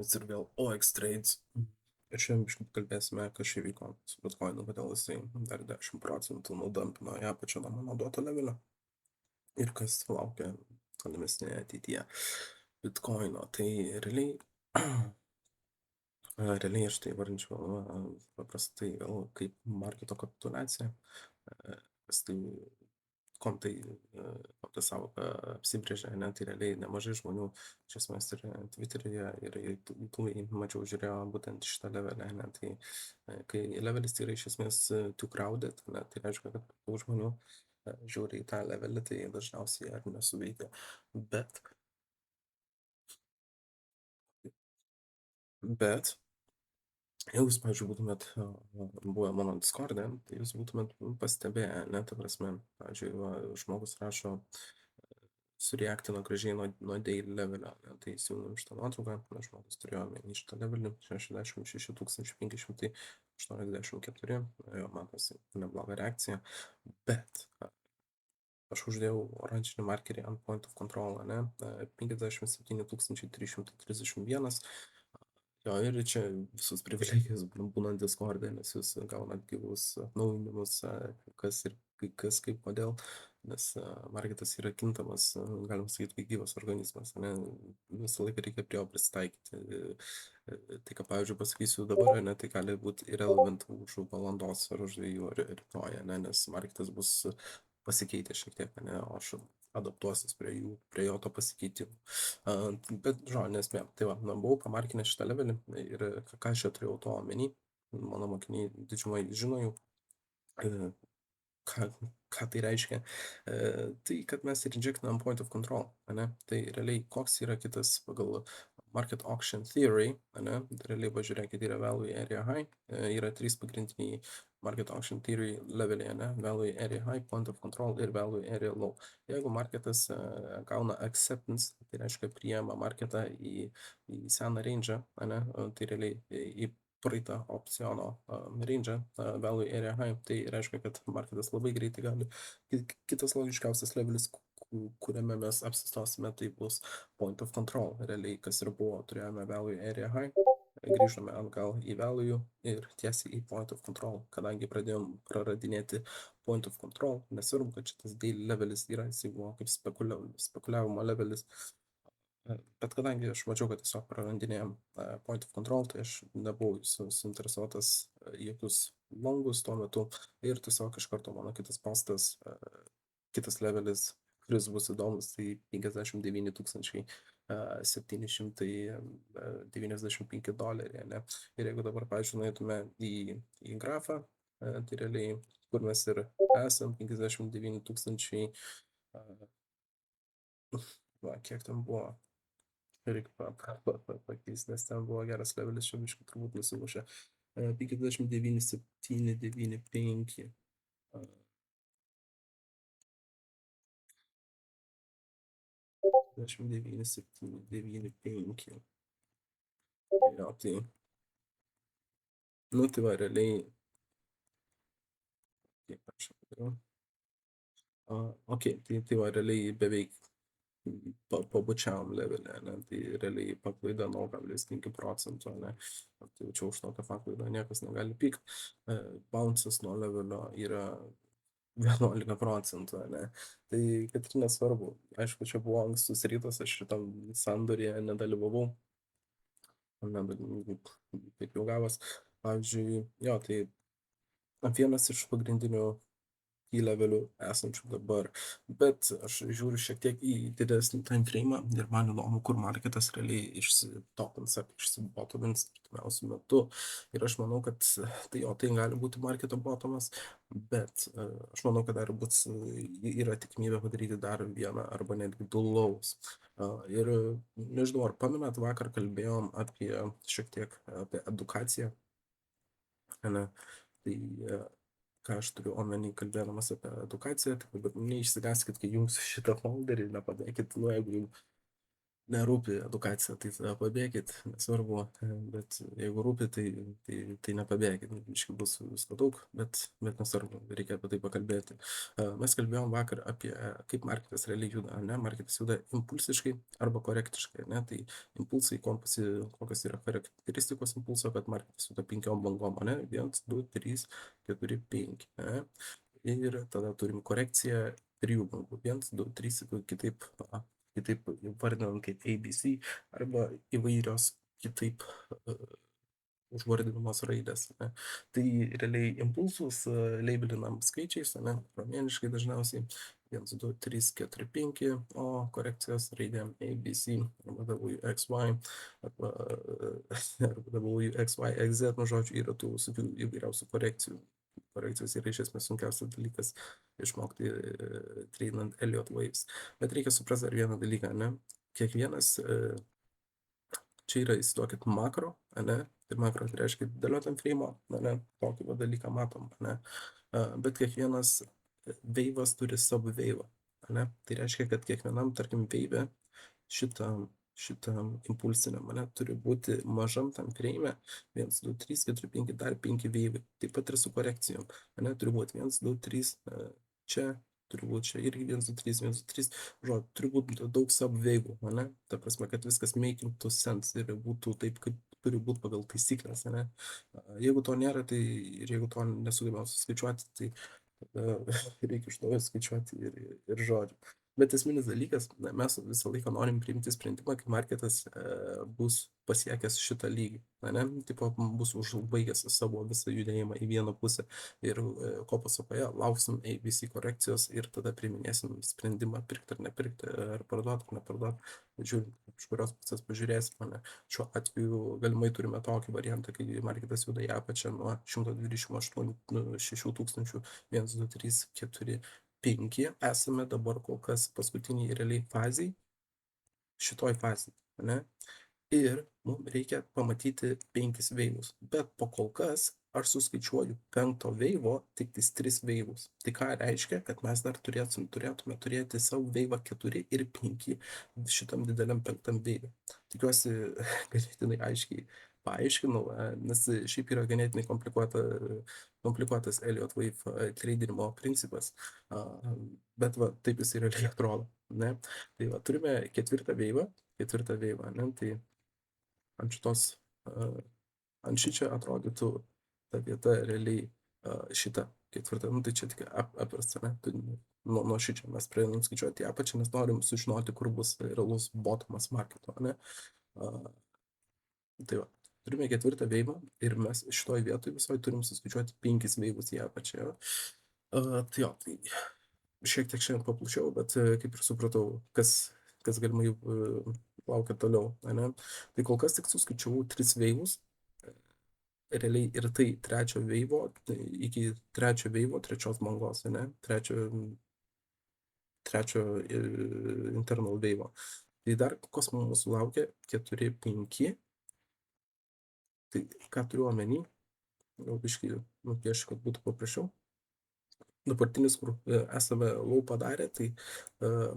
Ir vėl OX Trades. Ir šiandien biškai kalbėsime, kas čia vyko su Bitcoinu, kodėl jisai dar 10% nudampino ją pačią nuo mano duoto levelio ir kas laukia tolimesnėje ateityje Bitcoino. Tai realiai aš tai vardinčiau paprastai gal kaip marketo kapitulacija, kas tai kom tai, kom ta sąvoka apsibrėžia, ne, tai realiai nemažai žmonių, iš esmės ir Twitteryje, ir YouTube mačiau žiūrėjo būtent šitą levelį, ne, tai kai levelis yra iš esmės too crowded, ne, tai reiškia, kad daug žmonių žiūri į tą levelį, tai dažniausiai ar nesuveikia, bet jeigu jūs, pavyzdžiui, būtumėt buvę mano Discord'e, tai jūs būtumėt pastebėję, ne, ta prasme, pavyzdžiui, žmogus rašo, sureaktino gražiai nuo daily levelio, ne, tai įsijungiam šitą nuotrauką, žmogus turėjo omeny šitą levelį, 66 584, jo matosi nebloga reakcija, bet aš uždėjau oranžinį markerį ant point of control, ne, 57 331. Jo, ir čia visus privilegijus būnant Discord'e, nes jūs gaunat gyvus atnaujinimus, kas ir kas kaip kodėl, nes marketas yra kintamas, galima sakyti, kaip gyvas organizmas, ne, visą laiką reikia prie jo prisitaikyti. Tai, ką, pavyzdžiui, pasakysiu dabar, ne, tai gali būti irrelevant už valandos ar už 2 ar rytoj, ne, nes marketas bus pasikeitę šiek tiek, ne, o aš adaptuosis prie jo to pasikeitimo. Bet žodžiu, nesmė. Tai va, buvau pamarkinęs šitą levelį ir ką aš čia turėjau to omeny, mano mokiniai didžiumai žino jau, ką, ką tai reiškia. Tai, kad mes rejectinam point of control, ne? Tai realiai koks yra kitas pagal market auction theory, ne? Realiai pažiūrėkit, yra value area high, yra 3 pagrindiniai market auction theory leveliai, ne? Value area high, point of control ir value area low. Jeigu marketas gauna acceptance, tai reiškia priema marketą į seną range, ne? Tai realiai į praeitą opciono range, value area high, tai reiškia, kad marketas labai greitai gali. Kitas logiškiausias levelis, kuriame mes apsistosime, tai bus point of control. Realiai, kas ir buvo, turėjome value area high, grįžome atgal į value ir tiesiai į point of control, kadangi pradėjom praradinėti point of control, nesvarbu, kad šitas daily levelis yra, jisai buvo kaip spekuliavimo levelis. Bet kadangi aš mačiau, kad tiesiog prarandinėjom point of control, tai aš nebuvau suinteresuotas jokius longus tuo metu ir tiesiog iš karto mano kitas postas, kitas levelis, kuris bus įdomus, tai 59 795 doleriai, ne? Ir jeigu dabar, pavyzdžiui, nueitume į grafą, tai realiai, kur mes ir esam, 59 tūkstančiai, va, kiek ten buvo, reikia pakeisti, nes ten buvo geras levelis, čia biškai turbūt nusimušė. 59 795. 59 795. Jo, tai, nu tai va, realiai, kiek aš čia padariau. Ok, tai va, realiai beveik pabučiavom levelį, ne, tai realiai paklaida 0,5%, ne, tai jau čia už tokią paklaidą niekas negali pykt. Bounces nuo levelio yra 11%, ne, tai kad ir nesvarbu, aišku, čia buvo ankstus rytas, aš šitam sandorėje nedalyvavau, taip jau gavos, pavyzdžiui, jo, tai vienas iš pagrindinių į levelių esančių dabar, bet aš žiūriu šiek tiek į didesnį time frame ir man įdomu, kur marketas realiai išsitopins ar išsibotomins artimiausiu metu. Ir aš manau, kad tai gali būti marketo botomas, bet aš manau, kad dar bus, yra tikimybė padaryti dar vieną arba netgi du lows. Ir nežinau, ar pamenat, vakar kalbėjom apie šiek tiek apie edukaciją, ne? Tai ką aš turiu omeny kalbėdamas apie edukaciją, tai neišsigąskit, kai jungsiu šitą folderį, nepadėkit, nu jeigu nerūpi edukacija, tai tada pabėgit, nesvarbu, bet jeigu rūpi, tai nepabėgit, iški bus visko daug, bet nesvarbu, reikia apie tai pakalbėti. Mes kalbėjom vakar apie kaip marketas realiai juda, ne, marketas juda impulsiškai arba korektiškai, ne, tai impulsai, kokios yra charakteristikos impulso, kad marketas juda 5 bangom, ne, 1, 2, 3, 4, 5, ne, ir tada turim korekciją 3 bangų, 1, 2, 3, kitaip vardinant kaip ABC, arba įvairios kitaip užvardinamos raidės. Ne? Tai realiai impulsus leibelinam skaičiais, ne? Romėniškai dažniausiai 1, 2, 3, 4, 5, o korekcijos raidėm ABC arba WXY arba WXYXZ, nu žodžiu, yra tų įvairiausių korekcijų. Korekcijos yra iš esmės sunkiausias dalykas išmokti treinant Elliott waves. Bet reikia suprasti dar vieną dalyką, ne? Kiekvienas, čia yra, įsivaizduokit, makro, ne? Tai makro tai reiškia didelio time frame, ne? Tokį dalyką matom, ne? Bet kiekvienas veivas turi subveivą, ne? Tai reiškia, kad kiekvienam, tarkim, veive šitam impulsiniam, ne, turi būti mažam tam frame 1, 2, 3, 4, 5, dar 5 veivai. Taip pat ir su korekcijom, ne, turi būti 1, 2, 3, čia, turi būti čia irgi 1, 2, 3, 1, 2, 3, žodžiu, turi būti daug subveivų, ne, ta prasme, kad viskas making to sense ir būtų taip, kaip turi būti pagal taisyklės, ne. Jeigu to nėra, tai ir jeigu to nesugebėjom suskaičiuoti, tai reikia iš naujo skaičiuoti ir žodžiu. Bet esminis dalykas, mes visą laiką norim priimti sprendimą, kai marketas bus pasiekęs šitą lygį, ne, tipo bus užbaigęs savo visą judėjimą į vieną pusę ir ko pasakoje lauksim ABC korekcijos ir tada priiminėsim sprendimą pirkti ar nepirkti, ar parduoti ar neparduoti, žiūrint, iš kurios pusės pažiūrėsim, ne. Šiuo atveju galimai turime tokį variantą, kai marketas juda į apačią nuo 128 tūkstančių 1, 2, 3, 4, 5, esame dabar kol kas paskutiniai realiai faziai, šitoj fazėj, ne? Ir mums reikia pamatyti 5 veivus, bet po kol kas aš suskaičiuoju 5 veivo tik 3 veivus. Tai ką reiškia, kad mes dar turėtume turėti savo veivą 4 ir 5 šitam dideliam 5 veive. Tikiuosi, ganėtinai aiškiai paaiškinau, nes šiaip yra ganėtinai komplikuotas Elliott wave tradinimo principas, bet va, taip jis realiai atrodo, ne? Tai va, turime ketvirtą veivą, ne? Tai ant šičia atrodytų ta vieta realiai šita ketvirta, nu tai čia tik apversta, ne? Tai nuo šičia mes pradedam skaičiuoti į apačią, nes norim sužinoti, kur bus realus bottomas marketo, ne? Tai va, turime ketvirtą veivą ir mes šitoj vietoj visoje turim suskaičiuoti 5 veivus į apačią. Tai jo, tai šiek tiek šiandien paplačiau, bet kaip ir supratau, kas galimai laukia toliau, ne? Tai kol kas tik suskaičiavau 3 veivus, realiai ir tai trečio veivo, tai iki trečio veivo, trečios bangos, ne? Trečio internal veivo. Tai dar kas mūsų laukia, 4, 5, tai ką turiu omeny, gal biškį nupiešiu, kad būtų paprasčiau. Dabartinis, kur esame low padarę, tai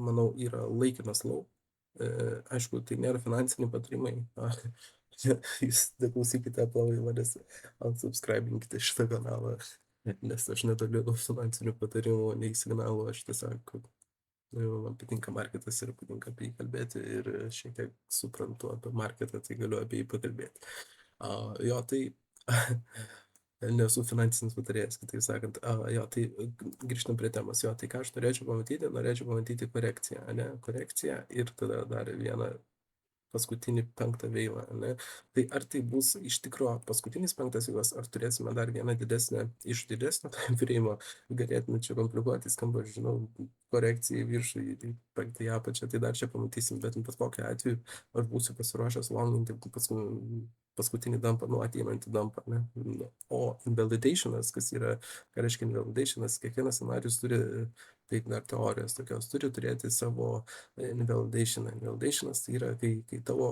manau yra laikinas low. Aišku, tai nėra finansiniai patarimai. Jūs neklausykite aplavai manęs, unsubscribinkite šitą kanalą, nes aš netoliu finansinių patarimų, nei signalų, aš tiesiog man patinka marketas ir patinka apie jį kalbėti ir šiek tiek suprantu apie marketą, tai galiu apie jį pakalbėti. Jo, tai nesu finansinis patarėjas, kitaip sakant. Jo, tai grįžtam prie temos. Jo, tai ką aš norėčiau pamatyti korekciją, ne? Korekciją ir tada dar vieną paskutinį 5 veivą, ne? Tai ar tai bus iš tikro paskutinis 5 veivas, ar turėsime dar vieną didesnę iš didesnio time frame, galėtume čia komplikuoti, skamba, žinau, korekcija į viršų, į 5 į apačią, tai dar čia pamatysim, bet kokiu atveju aš būsiu pasiruošęs longinti paskutinį dampą, ateinantį dampą, ne? O invalidationas, kas yra, ką reiškia invalidationas, kiekvienas scenarius turi, tai dar teorijos tokios, turi turėti savo invalidationą. Invalidationas tai yra, kai tavo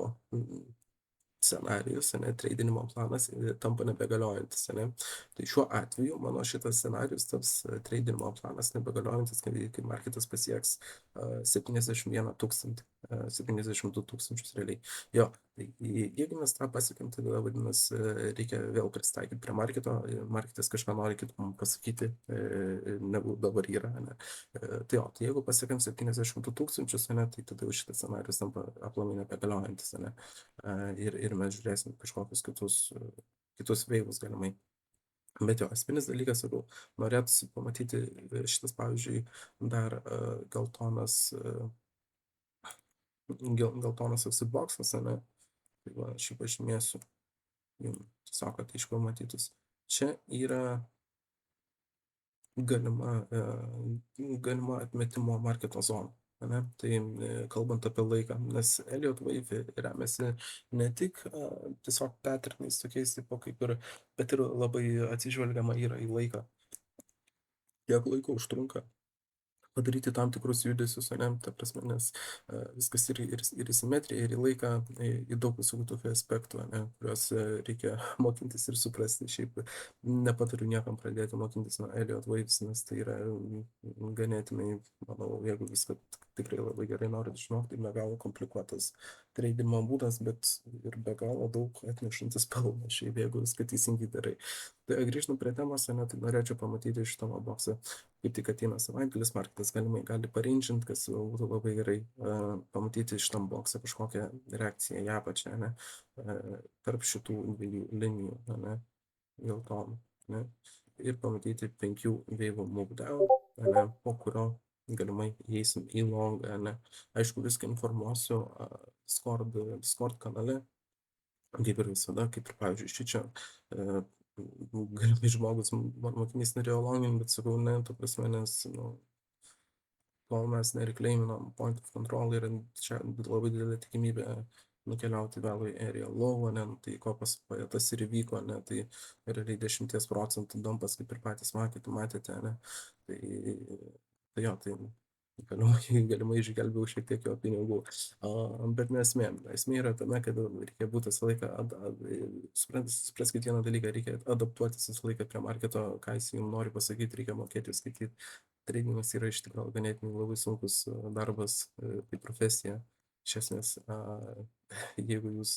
scenarijus, ane, treidinimo planas tampa nebegaliojantis, ane. Tai šiuo atveju mano šitas scenarijus taps treidinimo planas nebegaliojantis, kai marketas pasieks 71 tūkstantį, 72 tūkstančius realiai. Jo, tai jeigu mes tą pasiekėm, tai tada vadinasi, reikia vėl prisitaikyti prie marketo, marketas kažką nori kitam pasakyti, negu dabar yra, ane. Tai jo, tai jeigu pasiekėm 72 tūkstančius, ane, tai tada jau šitas scenarijus tampa aplamai nebegaliojantis, ane. Ir mes žiūrėsim kažkokius kitus veivus galimai. Bet jo, esminis dalykas, sakau, norėtųsi pamatyti šitas, pavyzdžiui, dar geltonas toksai boksas, ane, tai va, aš jį pažymėsiu, jums tiesiog, kad aiškiau matytus. Čia yra galima atmetimo marketo zona. Ane? Tai kalbant apie laiką, nes Elliott Wave remiasi ne tik tiesiog patternais tokiais, tipo kaip ir, bet ir labai atsižvelgiama yra į laiką. Kiek laiko užtrunka padaryti tam tikrus judesius, ane, ta prasme, nes viskas ir į simetriją, ir į laiką, į daug visokių tokių aspektų, ane, kuriuos reikia mokintis ir suprasti. Šiaip nepatariu niekam pradėti mokintis nuo Elliott Waves, nes tai yra ganėtinai, manau, jeigu viską tikrai labai gerai norit žinoti, tai be galo komplikuotas treidimo būdas, bet ir be galo daug atnešantis pelną, šiaip jeigu viską teisingai darai. Tai grįžtant prie temos, ane, tai norėčiau pamatyti šitą boksą. Kaip tik ateina savaitgalis, marketas galimai gali parinčinti, kas būtų labai gerai pamatyti šitam boksą kažkokią reakciją į apačią, ne, tarp šitų dviejų linijų, ne, geltonų, ne, ir pamatyti 5 veivų move down, ne, po kurio galimai įeisim į long, ne. Aišku, viską informuosiu Discord kanale, kaip ir visada, kaip ir pavyzdžiui šičia, galimai žmogus, mokinys norėjo longin, bet sakau, ne, ta prasme, nes, nu, kol mes nereklaiminam point of control, yra čia labai didelė tikimybė nukeliauti vėl į area low, ne, nu, tai ko pasakoja, tas ir įvyko, ne, tai realiai 10% dumpas, kaip ir patys matėte, ne, tai jo, tai galimai išgelbėjau šiek tiek jo pinigų, bet ne esmė. Esmė yra tame, kad reikia būti visą laiką, supraskite vieną dalyką, reikia adaptuotis visą laiką prie marketo, ką jis jums nori pasakyti, reikia mokėti skaityti. Tradingas yra iš tikrųjų ganėtinai labai sunkus darbas, tai profesija. Iš esmės, jeigu jūs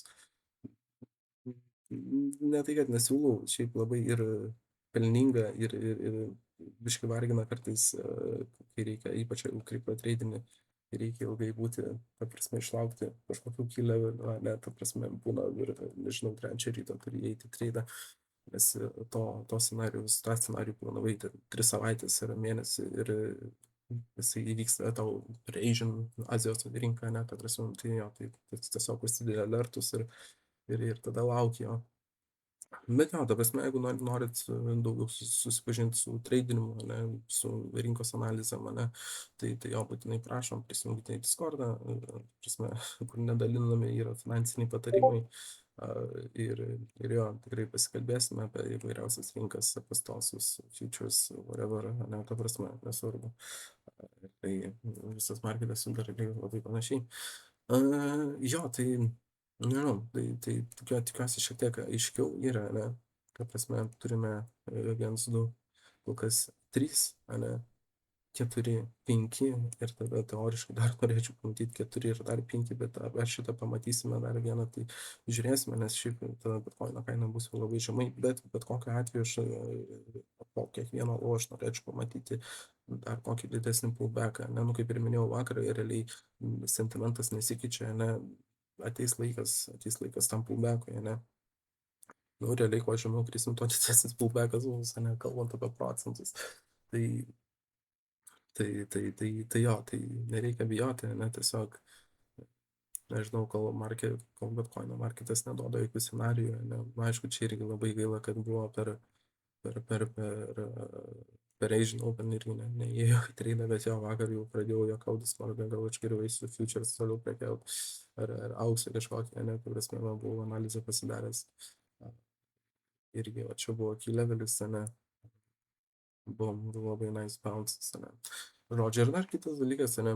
ne tai, kad nesiūlau, šiaip labai ir pelninga ir biškai vargina kartais, kai reikia, ypač jeigu kripto treidinį, reikia ilgai būti, ta prasme, išlaukti kažkokių key-level, ne, ta prasme, būna ir, nežinau, 3 ryto turi įeiti į treidą, nes tą scenarijų planavai 3 savaitės ar mėnesį ir jisai įvyksta tau per Azijos rinką, ne, ta prasme, tai jo, tai tiesiog užsidėlė alertus ir tada lauki jo. Bet jo, ta prasme, jeigu norit daugiau susipažinti su treidinimu, ane, su rinkos analizėm, ane, tai jo, būtinai prašom, prisijungite į Discordą, prasme, kur nedalinami yra finansiniai patarimai. Ir jo, tikrai pasikalbėsime apie įvairiausias rinkas, apie stosius, futures, whatever, ane, ta prasme, nesvarbu. Tai visas marketas juda labai panašiai. Jo, tai nežinau, tai tikiuosi šiek tiek aiškiau yra, ne? Ta prasme, turime 1, 2, kol kas 3, ane, 4, 5 ir tada teoriškai dar norėčiau pamatyti 4 ir dar 5, bet ar šitą pamatysime dar vieną, tai žiūrėsime, nes šiaip tada bitkoino kaina bus jau labai žemai, bet kokiu atveju aš po kiekvieno lovo aš norėčiau pamatyti dar kokį didesnį pullbacką, ne, nu kaip ir minėjau vakar, realiai sentimentas nesikeičia, ne, ateis laikas tam pullbackui, ne. Nu, realiai, kuo žemiau krisim, tuo didesnis pullbackas bus, ne, kalbant apie procentus. Tai jo, tai nereikia bijoti, ne, tiesiog, nežinau, kol bitkoino marketas neduoda jokių scenarijų, ne, nu, aišku, čia irgi labai gaila, kad buvo per Asian Open irgi neįėjo į treidą, bet jo, vakar jau pradėjau juokautis, gal aš geriau eisiu futures toliau prekiaut, ar auksą kažkokį, ne, kur prasme, man buvau analizę pasidaręs. Irgi, o čia buvo key levelis, ne, buvo labai nice bounces, ne. Žodžiu, ir dar kitas dalykas, ane,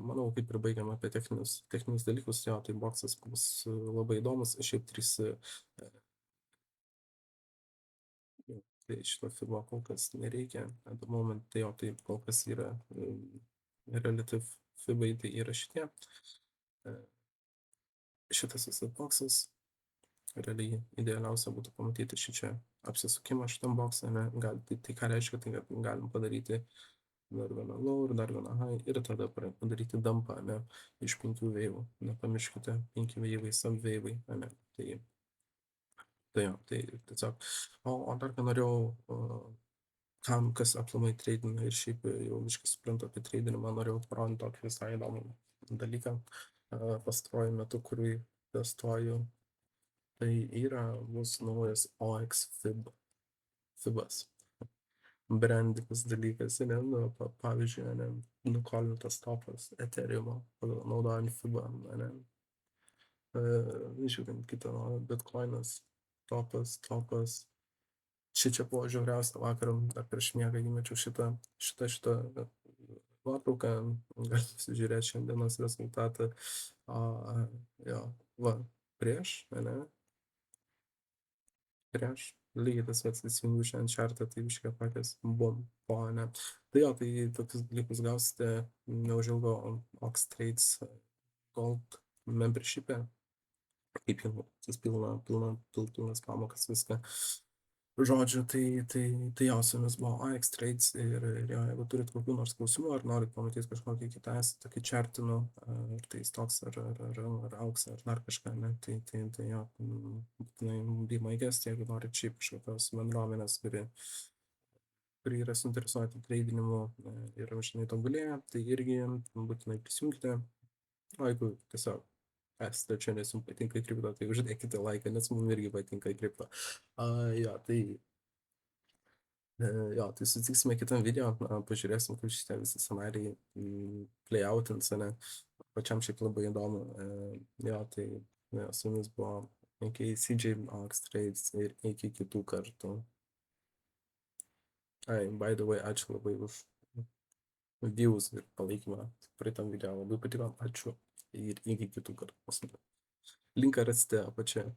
manau, kaip ir baigiam apie techninius dalykus, jo, tai boksas bus labai įdomus, šiaip trys, jo, tai šito filmo kol kas nereikia, at the moment, tai jo, tai kol kas yra relative fibai, tai yra šitie, e, šitas visas boksas, realiai idealiausia būtų pamatyti šį čia apsisukimą šitam boksą, ne, tai ką reiškia, tai kad galim padaryti dar vieną low ir dar vieną high ir tada padaryti dampą, ne, iš 5 veivų. Nepamirškite, 5 veivai, sub veivai, ne. Tai jo, tai tiesiog. O dar ką norėjau, kam, kas aplamai treidina ir šiaip jau visiškai suprantu apie treidinimą, norėjau parodyti tokį visai įdomų dalyką pastaruoju metu, kurį testuoju. Tai yra bus naujas OX Fibas. Brandinis dalykas, ne, nu, pavyzdžiui, ne, nukolintas topas Ethereum naudojant FIBA, ne, žiūrint kitą, Bitcoinas, topas. Čia buvo žiauriausia vakarą, dar prieš miegą įmečiau šitą nuotrauką, galite pasižiūrėti šiandienos rezultatą, jo, va, ne, prieš lygiai tas pats įsijungiu šiandien čartą, tai biškį patys bum, po, ne. Tai jo, tai tokius dalykus gausite neužilgo Ox Trades Gold membership'e, kaip jau pilnas pamokas viską. Žodžiu, tai jo, su jumis buvo AX Trades ir jo, jeigu turit kokių nors klausimų ar norit pamatyti kažkokį kitą tokį čartinu, ar tai stocks, ar auks, ar dar kažką, ne, tai jo, būtinai be my guest, jeigu norit šiaip kažkokios bendruomenės, kuri yra suinteresuoti treidinimu ir amžinai tobulėja, tai irgi būtinai prisijunkite. O jeigu tiesiog esate čia, nes jums patinka kripto, tai uždėkite laiką, nes mums irgi patinka kripto. Jo, tai susitiksime kitam video, pažiūrėsim, kaip šitie visi scenarijai playoutins, ne, pačiam šiaip labai įdomu. Jo, tai jo, su jumis buvo iki CJ Ox Trades ir iki kitų kartų. By the way, ačiū labai už views ir palaikymą praeitam video, labai patiko, ačiū ir iki kitų kartų. Linką rasite apačioje.